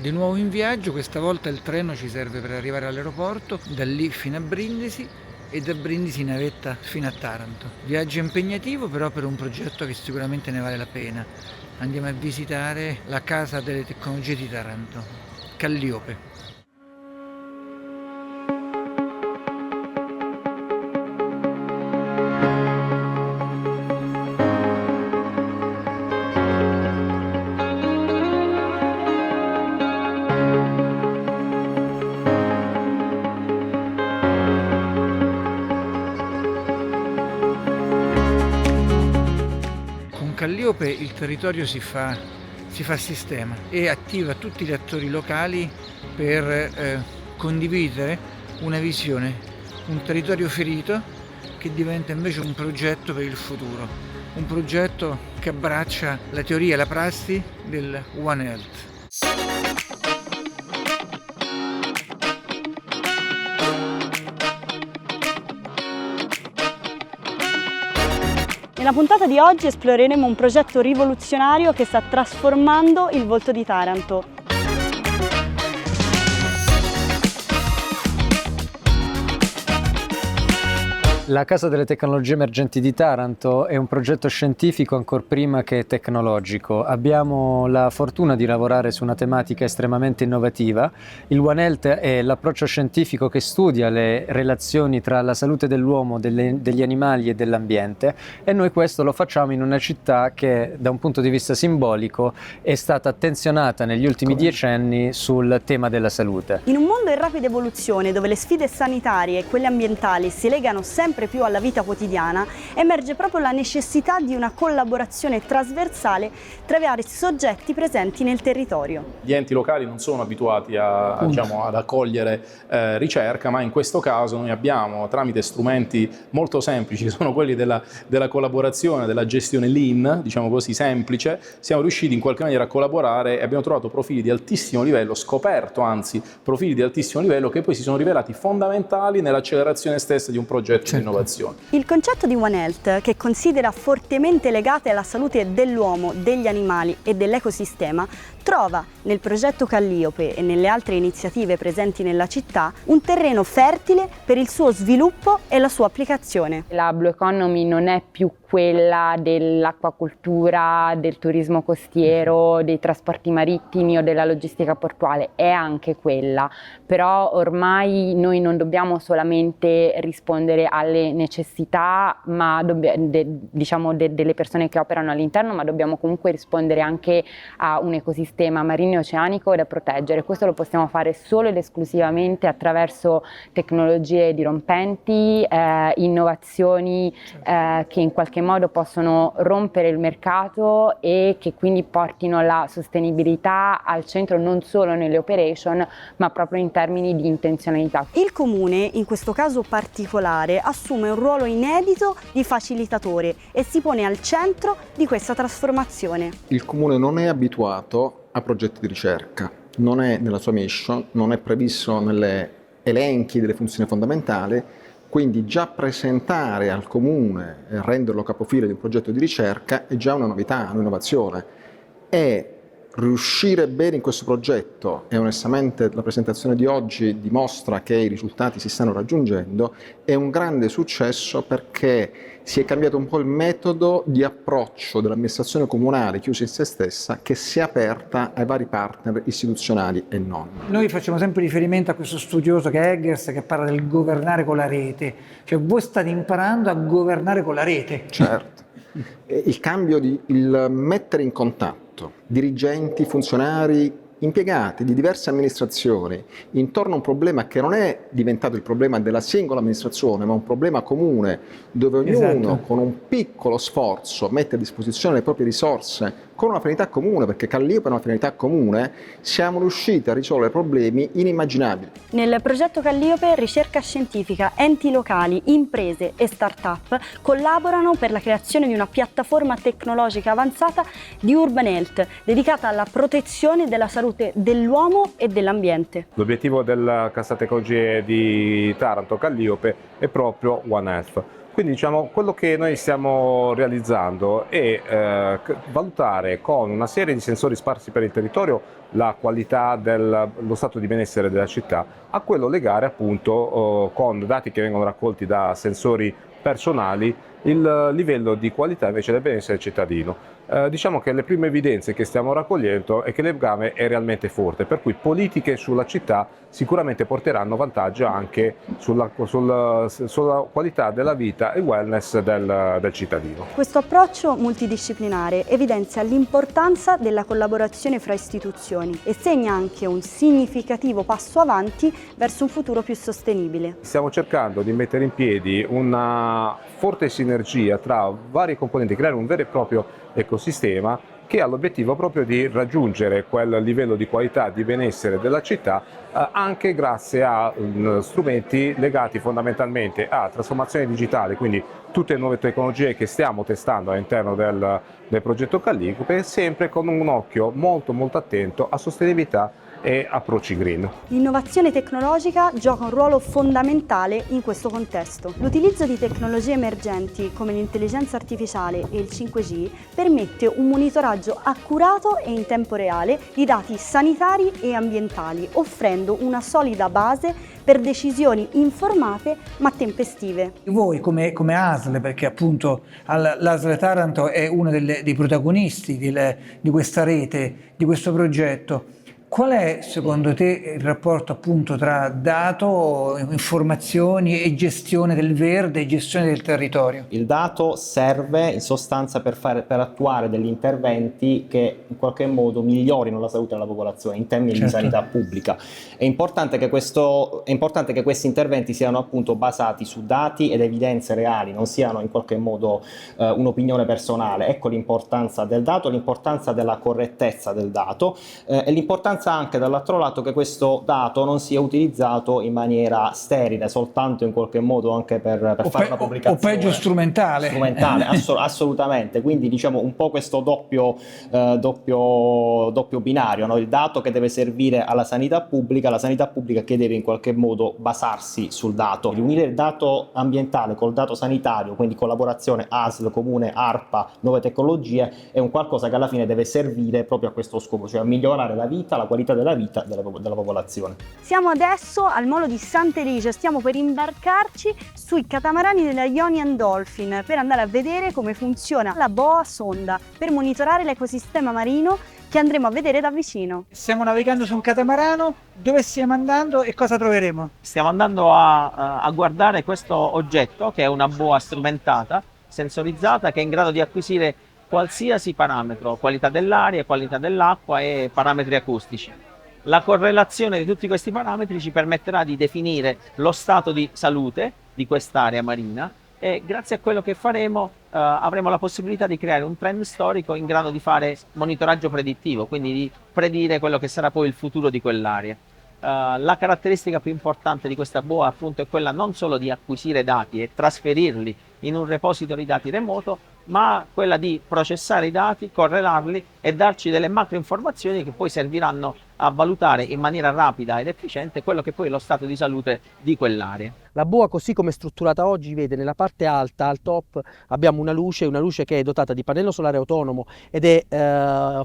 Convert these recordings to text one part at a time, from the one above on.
Di nuovo in viaggio, questa volta il treno ci serve per arrivare all'aeroporto, da lì fino a Brindisi e da Brindisi navetta fino a Taranto. Viaggio impegnativo però per un progetto che sicuramente ne vale la pena. Andiamo a visitare la Casa delle Tecnologie di Taranto, Calliope. Calliope il territorio si fa sistema e attiva tutti gli attori locali per condividere una visione, un territorio ferito che diventa invece un progetto per il futuro, un progetto che abbraccia la teoria e la prassi del One Health. Nella puntata di oggi esploreremo un progetto rivoluzionario che sta trasformando il volto di Taranto. La Casa delle Tecnologie Emergenti di Taranto è un progetto scientifico ancor prima che tecnologico. Abbiamo la fortuna di lavorare su una tematica estremamente innovativa. Il One Health è l'approccio scientifico che studia le relazioni tra la salute dell'uomo, degli animali e dell'ambiente, e noi questo lo facciamo in una città che da un punto di vista simbolico è stata attenzionata negli ultimi decenni sul tema della salute. In un mondo in rapida evoluzione, dove le sfide sanitarie e quelle ambientali si legano sempre più alla vita quotidiana, emerge proprio la necessità di una collaborazione trasversale tra i vari soggetti presenti nel territorio. Gli enti locali non sono abituati ad accogliere ricerca, ma in questo caso noi abbiamo, tramite strumenti molto semplici, che sono quelli della collaborazione, della gestione lean, diciamo così, semplice, siamo riusciti in qualche maniera a collaborare e abbiamo trovato profili di altissimo livello, scoperto anzi profili di altissimo livello che poi si sono rivelati fondamentali nell'accelerazione stessa di un progetto di innovazione. Il concetto di One Health, che considera fortemente legate alla salute dell'uomo, degli animali e dell'ecosistema, trova nel progetto Calliope e nelle altre iniziative presenti nella città un terreno fertile per il suo sviluppo e la sua applicazione. La Blue Economy non è più quella dell'acquacoltura, del turismo costiero, dei trasporti marittimi o della logistica portuale, è anche quella, però ormai noi non dobbiamo solamente rispondere alle necessità delle persone che operano all'interno, ma dobbiamo comunque rispondere anche a un ecosistema marino e oceanico da proteggere. Questo lo possiamo fare solo ed esclusivamente attraverso tecnologie dirompenti, innovazioni che in qualche modo possono rompere il mercato e che quindi portino la sostenibilità al centro non solo nelle operation, ma proprio in termini di intenzionalità. Il Comune, in questo caso particolare, assume un ruolo inedito di facilitatore e si pone al centro di questa trasformazione. Il Comune non è abituato a progetti di ricerca, non è nella sua mission, non è previsto nelle elenchi delle funzioni fondamentali. Quindi già presentare al Comune e renderlo capofila di un progetto di ricerca è già una novità, un'innovazione. E riuscire bene in questo progetto, e onestamente la presentazione di oggi dimostra che i risultati si stanno raggiungendo, è un grande successo perché si è cambiato un po' il metodo di approccio dell'amministrazione comunale chiusa in se stessa, che si è aperta ai vari partner istituzionali e non. Noi facciamo sempre riferimento a questo studioso che è Eggers, che parla del governare con la rete, cioè voi state imparando a governare con la rete. Certo, il mettere in contatto dirigenti, funzionari, impiegati di diverse amministrazioni intorno a un problema che non è diventato il problema della singola amministrazione, ma un problema comune dove ognuno con un piccolo sforzo mette a disposizione le proprie risorse con una finalità comune, perché Calliope è una finalità comune, siamo riusciti a risolvere problemi inimmaginabili. Nel progetto Calliope, ricerca scientifica, enti locali, imprese e start-up collaborano per la creazione di una piattaforma tecnologica avanzata di Urban Health, dedicata alla protezione della salute dell'uomo e dell'ambiente. L'obiettivo della Casa Tecnologie di Taranto Calliope è proprio One Health. Quindi diciamo, quello che noi stiamo realizzando è valutare con una serie di sensori sparsi per il territorio la qualità dello stato di benessere della città, a quello legare appunto con dati che vengono raccolti da sensori personali il livello di qualità invece del benessere del cittadino. Diciamo che le prime evidenze che stiamo raccogliendo è che il legame è realmente forte, per cui politiche sulla città sicuramente porteranno vantaggio anche sulla qualità della vita e wellness del cittadino. Questo approccio multidisciplinare evidenzia l'importanza della collaborazione fra istituzioni e segna anche un significativo passo avanti verso un futuro più sostenibile. Stiamo cercando di mettere in piedi una forte sinergia tra vari componenti, creare un vero e proprio ecosistema che ha l'obiettivo proprio di raggiungere quel livello di qualità di benessere della città anche grazie a strumenti legati fondamentalmente a trasformazione digitale, quindi tutte le nuove tecnologie che stiamo testando all'interno del progetto Calliope, sempre con un occhio molto attento a sostenibilità e approcci green. L'innovazione tecnologica gioca un ruolo fondamentale in questo contesto. L'utilizzo di tecnologie emergenti come l'intelligenza artificiale e il 5G permette un monitoraggio accurato e in tempo reale di dati sanitari e ambientali, offrendo una solida base per decisioni informate ma tempestive. Voi come ASL, perché appunto l'ASL Taranto è uno dei protagonisti di questa rete, di questo progetto, qual è secondo te il rapporto appunto tra dato, informazioni e gestione del verde e gestione del territorio? Il dato serve in sostanza per attuare degli interventi che in qualche modo migliorino la salute della popolazione in termini di sanità pubblica. È importante che questi interventi siano appunto basati su dati ed evidenze reali, non siano in qualche modo un'opinione personale. Ecco l'importanza del dato, l'importanza della correttezza del dato e l'importanza anche dall'altro lato che questo dato non sia utilizzato in maniera sterile, soltanto in qualche modo anche per fare una pubblicazione. O peggio strumentale. Assolutamente, quindi diciamo un po' questo doppio binario, no? Il dato che deve servire alla sanità pubblica, la sanità pubblica che deve in qualche modo basarsi sul dato. Unire il dato ambientale col dato sanitario, quindi collaborazione ASL, Comune, ARPA, nuove tecnologie, è un qualcosa che alla fine deve servire proprio a questo scopo, cioè a migliorare la vita, la qualità della vita della popolazione. Siamo adesso al molo di Sant'Elice, stiamo per imbarcarci sui catamarani della Ionian Dolphin per andare a vedere come funziona la boa sonda per monitorare l'ecosistema marino che andremo a vedere da vicino. Stiamo navigando su un catamarano, dove stiamo andando e cosa troveremo? Stiamo andando a guardare questo oggetto che è una boa strumentata, sensorizzata, che è in grado di acquisire qualsiasi parametro, qualità dell'aria, qualità dell'acqua e parametri acustici. La correlazione di tutti questi parametri ci permetterà di definire lo stato di salute di quest'area marina e grazie a quello che faremo avremo la possibilità di creare un trend storico in grado di fare monitoraggio predittivo, quindi di predire quello che sarà poi il futuro di quell'area. La caratteristica più importante di questa boa appunto è quella non solo di acquisire dati e trasferirli in un repository dati remoto, ma quella di processare i dati, correlarli e darci delle macro informazioni che poi serviranno a valutare in maniera rapida ed efficiente quello che poi è lo stato di salute di quell'area. La boa, così come è strutturata oggi, vede nella parte alta, al top, abbiamo una luce che è dotata di pannello solare autonomo ed è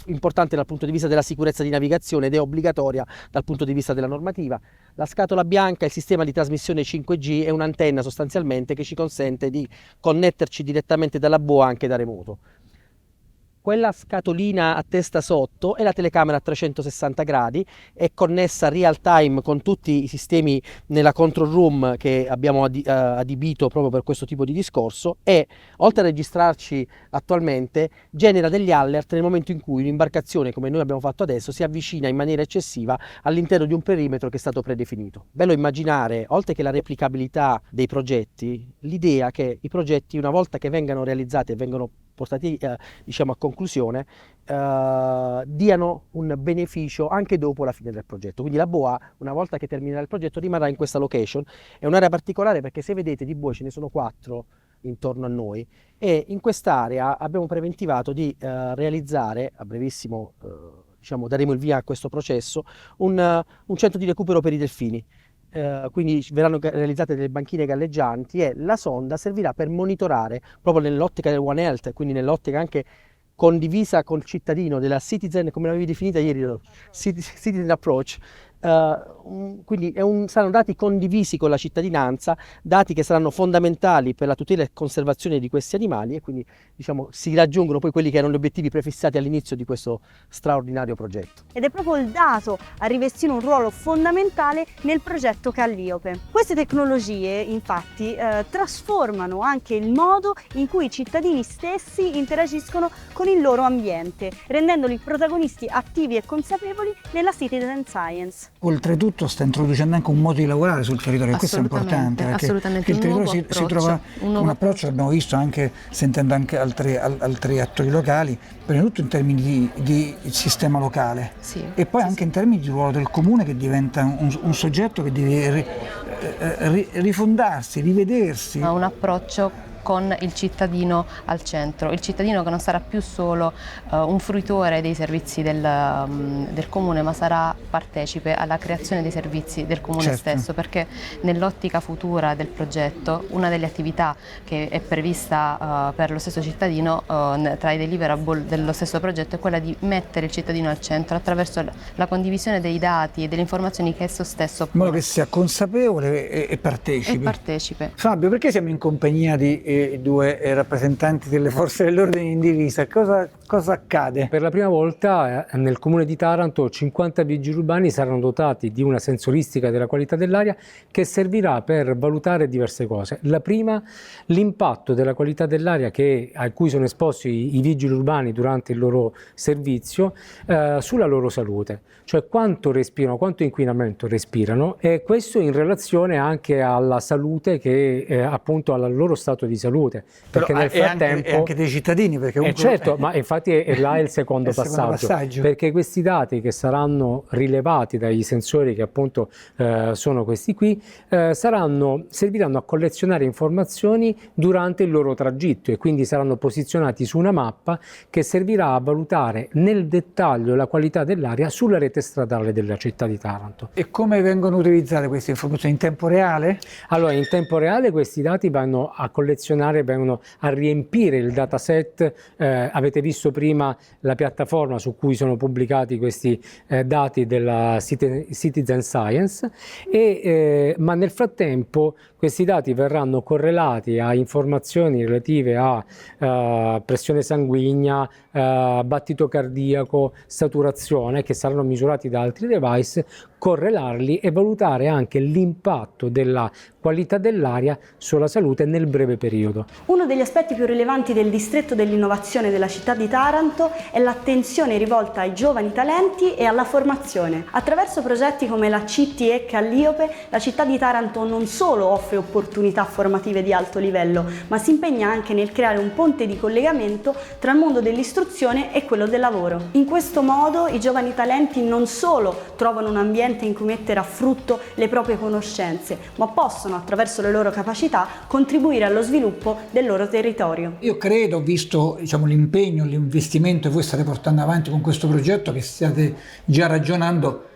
importante dal punto di vista della sicurezza di navigazione ed è obbligatoria dal punto di vista della normativa. La scatola bianca, il sistema di trasmissione 5G, è un'antenna sostanzialmente che ci consente di connetterci direttamente dalla boa anche da remoto. Quella scatolina a testa sotto è la telecamera a 360 gradi, è connessa real time con tutti i sistemi nella control room che abbiamo adibito proprio per questo tipo di discorso e, oltre a registrarci attualmente, genera degli alert nel momento in cui un'imbarcazione, come noi abbiamo fatto adesso, si avvicina in maniera eccessiva all'interno di un perimetro che è stato predefinito. Bello immaginare, oltre che la replicabilità dei progetti, l'idea che i progetti, una volta che vengano realizzati e vengono portati diciamo a conclusione, diano un beneficio anche dopo la fine del progetto. Quindi la boa, una volta che terminerà il progetto, rimarrà in questa location. È un'area particolare perché, se vedete, di boe ce ne sono 4 intorno a noi e in quest'area abbiamo preventivato di realizzare a brevissimo, diciamo daremo il via a questo processo, un centro di recupero per i delfini. quindi verranno realizzate delle banchine galleggianti e la sonda servirà per monitorare, proprio nell'ottica del One Health, quindi nell'ottica anche condivisa col cittadino, della citizen, come l'avevi definita ieri, citizen approach. Quindi saranno dati condivisi con la cittadinanza, dati che saranno fondamentali per la tutela e conservazione di questi animali, e quindi diciamo si raggiungono poi quelli che erano gli obiettivi prefissati all'inizio di questo straordinario progetto. Ed è proprio il dato a rivestire un ruolo fondamentale nel progetto Calliope. Queste tecnologie infatti trasformano anche il modo in cui i cittadini stessi interagiscono con il loro ambiente, rendendoli protagonisti attivi e consapevoli nella citizen science. Oltretutto sta introducendo anche un modo di lavorare sul territorio, e questo è importante, perché il territorio si trova un approccio, l'abbiamo visto anche sentendo anche altri attori locali, prima di tutto in termini di sistema locale, e poi anche in termini di ruolo del comune, che diventa un soggetto che deve rifondarsi, rivedersi. Un approccio con il cittadino al centro, il cittadino che non sarà più solo un fruitore dei servizi del comune, ma sarà partecipe alla creazione dei servizi del comune stesso, perché nell'ottica futura del progetto una delle attività che è prevista per lo stesso cittadino tra i deliverable dello stesso progetto è quella di mettere il cittadino al centro attraverso la condivisione dei dati e delle informazioni che esso stesso in modo che sia consapevole e partecipe. Fabio, perché siamo in compagnia di due rappresentanti delle forze dell'ordine in divisa? Cosa accade? Per la prima volta nel comune di Taranto 50 vigili urbani saranno dotati di una sensoristica della qualità dell'aria che servirà per valutare diverse cose. La prima, l'impatto della qualità dell'aria a cui sono esposti i vigili urbani durante il loro servizio sulla loro salute, cioè quanto respirano, quanto inquinamento respirano, e questo in relazione anche alla salute appunto al loro stato di salute, perché nel frattempo e anche dei cittadini, perché comunque certo, ma infatti è là il secondo passaggio, perché questi dati che saranno rilevati dai sensori che appunto sono questi qui serviranno a collezionare informazioni durante il loro tragitto, e quindi saranno posizionati su una mappa che servirà a valutare nel dettaglio la qualità dell'aria sulla rete stradale della città di Taranto. E come vengono utilizzate queste informazioni? In tempo reale? Allora, in tempo reale questi dati vanno a vengono a riempire il dataset. Avete visto prima la piattaforma su cui sono pubblicati questi dati della Citizen Science, ma nel frattempo questi dati verranno correlati a informazioni relative a pressione sanguigna, battito cardiaco, saturazione, che saranno misurati da altri device, correlarli e valutare anche l'impatto della qualità dell'aria sulla salute nel breve periodo. Uno degli aspetti più rilevanti del distretto dell'innovazione della città di Taranto è l'attenzione rivolta ai giovani talenti e alla formazione. Attraverso progetti come la CTE Calliope, la città di Taranto non solo offre opportunità formative di alto livello, ma si impegna anche nel creare un ponte di collegamento tra il mondo dell'istruzione e quello del lavoro. In questo modo i giovani talenti non solo trovano un ambiente in cui mettere a frutto le proprie conoscenze, ma possono attraverso le loro capacità contribuire allo sviluppo del loro territorio. Io credo, visto l'impegno, l'investimento che voi state portando avanti con questo progetto, che stiate già ragionando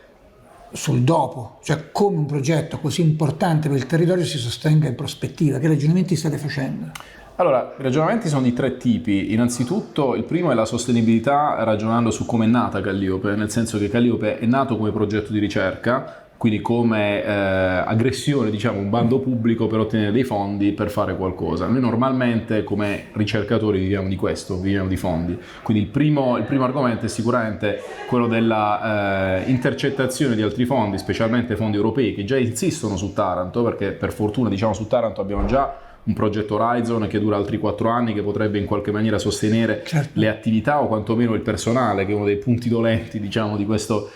sul dopo, cioè come un progetto così importante per il territorio si sostenga in prospettiva. Che ragionamenti state facendo? Allora, i ragionamenti sono di tre tipi. Innanzitutto il primo è la sostenibilità, ragionando su come è nata Calliope, nel senso che Calliope è nato come progetto di ricerca, quindi come aggressione, un bando pubblico per ottenere dei fondi per fare qualcosa. Noi normalmente come ricercatori viviamo di questo, viviamo di fondi. Quindi il primo argomento è sicuramente quello della intercettazione di altri fondi, specialmente fondi europei che già insistono su Taranto, perché per fortuna su Taranto abbiamo già un progetto Horizon che dura altri 4 anni, che potrebbe in qualche maniera sostenere le attività o quantomeno il personale, che è uno dei punti dolenti di questo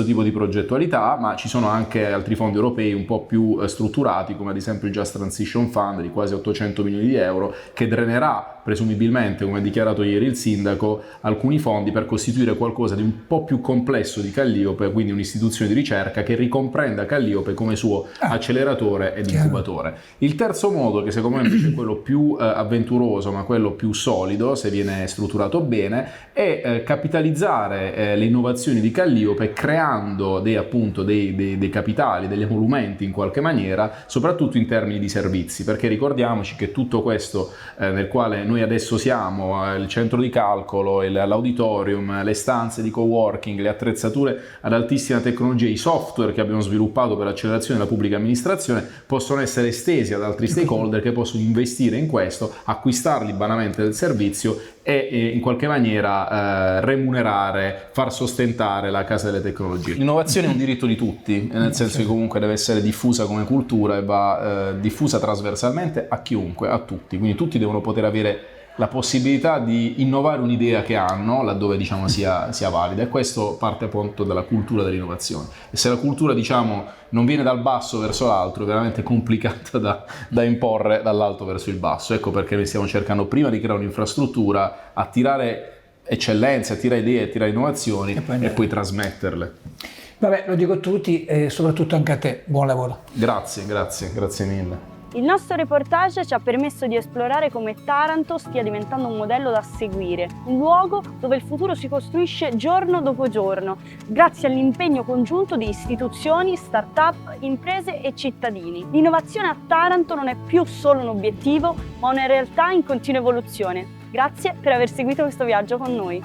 tipo di progettualità, ma ci sono anche altri fondi europei un po' più strutturati, come ad esempio il Just Transition Fund di quasi 800 milioni di euro, che drenerà presumibilmente, come ha dichiarato ieri il sindaco, alcuni fondi per costituire qualcosa di un po' più complesso di Calliope, quindi un'istituzione di ricerca che ricomprenda Calliope come suo acceleratore ed incubatore. Il terzo modo, che secondo noi invece quello più avventuroso, ma quello più solido, se viene strutturato bene, è capitalizzare le innovazioni di Calliope creando dei capitali, degli emolumenti in qualche maniera, soprattutto in termini di servizi, perché ricordiamoci che tutto questo nel quale noi adesso siamo, il centro di calcolo, l'auditorium, le stanze di coworking, le attrezzature ad altissima tecnologia, i software che abbiamo sviluppato per l'accelerazione della pubblica amministrazione possono essere estesi ad altri stakeholder che possono investire in questo, acquistarli banalmente del servizio e in qualche maniera remunerare, far sostentare la casa delle tecnologie. L'innovazione è un diritto di tutti, nel senso che comunque deve essere diffusa come cultura e va diffusa trasversalmente a chiunque, a tutti, quindi tutti devono poter avere la possibilità di innovare un'idea che hanno laddove diciamo sia valida, e questo parte appunto dalla cultura dell'innovazione. E se la cultura diciamo non viene dal basso verso l'alto, è veramente complicata da imporre dall'alto verso il basso. Ecco perché noi stiamo cercando prima di creare un'infrastruttura, attirare eccellenze, attirare idee, attirare innovazioni e poi trasmetterle. Vabbè, lo dico a tutti e soprattutto anche a te, buon lavoro. Grazie mille. Il nostro reportage ci ha permesso di esplorare come Taranto stia diventando un modello da seguire, un luogo dove il futuro si costruisce giorno dopo giorno, grazie all'impegno congiunto di istituzioni, start-up, imprese e cittadini. L'innovazione a Taranto non è più solo un obiettivo, ma una realtà in continua evoluzione. Grazie per aver seguito questo viaggio con noi.